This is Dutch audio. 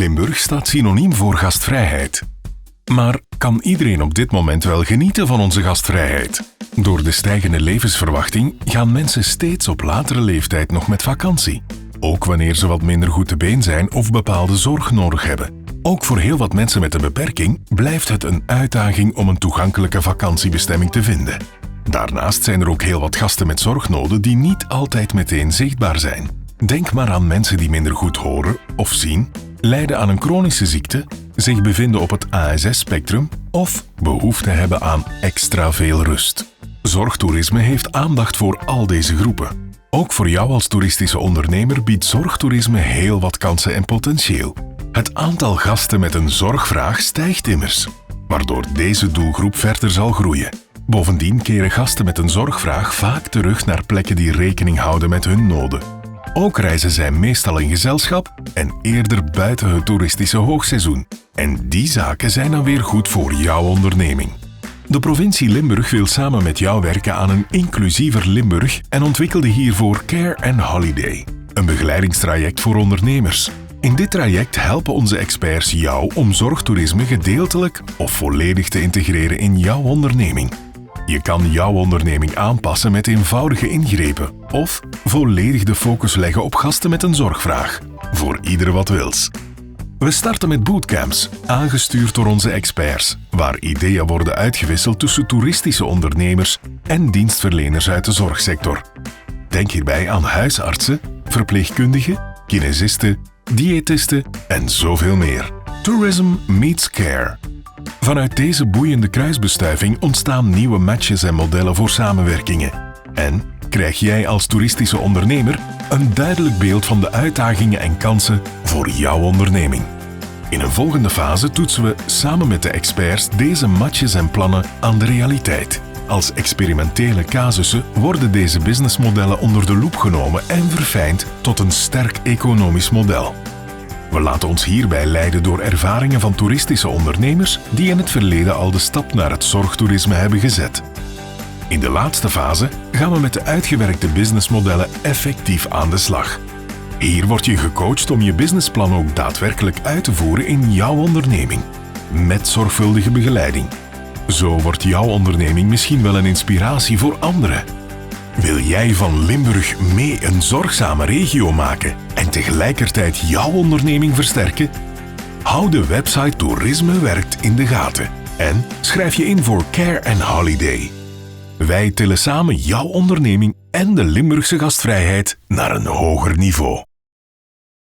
Limburg staat synoniem voor gastvrijheid. Maar kan iedereen op dit moment wel genieten van onze gastvrijheid? Door de stijgende levensverwachting gaan mensen steeds op latere leeftijd nog met vakantie. Ook wanneer ze wat minder goed te been zijn of bepaalde zorg nodig hebben. Ook voor heel wat mensen met een beperking blijft het een uitdaging om een toegankelijke vakantiebestemming te vinden. Daarnaast zijn er ook heel wat gasten met zorgnoden die niet altijd meteen zichtbaar zijn. Denk maar aan mensen die minder goed horen of zien, lijden aan een chronische ziekte, zich bevinden op het ASS-spectrum of behoefte hebben aan extra veel rust. Zorgtoerisme heeft aandacht voor al deze groepen. Ook voor jou als toeristische ondernemer biedt zorgtoerisme heel wat kansen en potentieel. Het aantal gasten met een zorgvraag stijgt immers, waardoor deze doelgroep verder zal groeien. Bovendien keren gasten met een zorgvraag vaak terug naar plekken die rekening houden met hun noden. Ook reizen zij meestal in gezelschap en eerder buiten het toeristische hoogseizoen. En die zaken zijn dan weer goed voor jouw onderneming. De provincie Limburg wil samen met jou werken aan een inclusiever Limburg en ontwikkelde hiervoor Care & Holiday, een begeleidingstraject voor ondernemers. In dit traject helpen onze experts jou om zorgtoerisme gedeeltelijk of volledig te integreren in jouw onderneming. Je kan jouw onderneming aanpassen met eenvoudige ingrepen of volledig de focus leggen op gasten met een zorgvraag. Voor ieder wat wils. We starten met bootcamps, aangestuurd door onze experts, waar ideeën worden uitgewisseld tussen toeristische ondernemers en dienstverleners uit de zorgsector. Denk hierbij aan huisartsen, verpleegkundigen, kinesisten, diëtisten en zoveel meer. Tourism meets care. Vanuit deze boeiende kruisbestuiving ontstaan nieuwe matches en modellen voor samenwerkingen. En krijg jij als toeristische ondernemer een duidelijk beeld van de uitdagingen en kansen voor jouw onderneming. In een volgende fase toetsen we samen met de experts deze matches en plannen aan de realiteit. Als experimentele casussen worden deze businessmodellen onder de loep genomen en verfijnd tot een sterk economisch model. We laten ons hierbij leiden door ervaringen van toeristische ondernemers die in het verleden al de stap naar het zorgtoerisme hebben gezet. In de laatste fase gaan we met de uitgewerkte businessmodellen effectief aan de slag. Hier word je gecoacht om je businessplan ook daadwerkelijk uit te voeren in jouw onderneming, met zorgvuldige begeleiding. Zo wordt jouw onderneming misschien wel een inspiratie voor anderen. Wil jij van Limburg mee een zorgzame regio maken en tegelijkertijd jouw onderneming versterken? Hou de website Toerisme Werkt in de gaten en schrijf je in voor Care & Holiday. Wij tillen samen jouw onderneming en de Limburgse gastvrijheid naar een hoger niveau.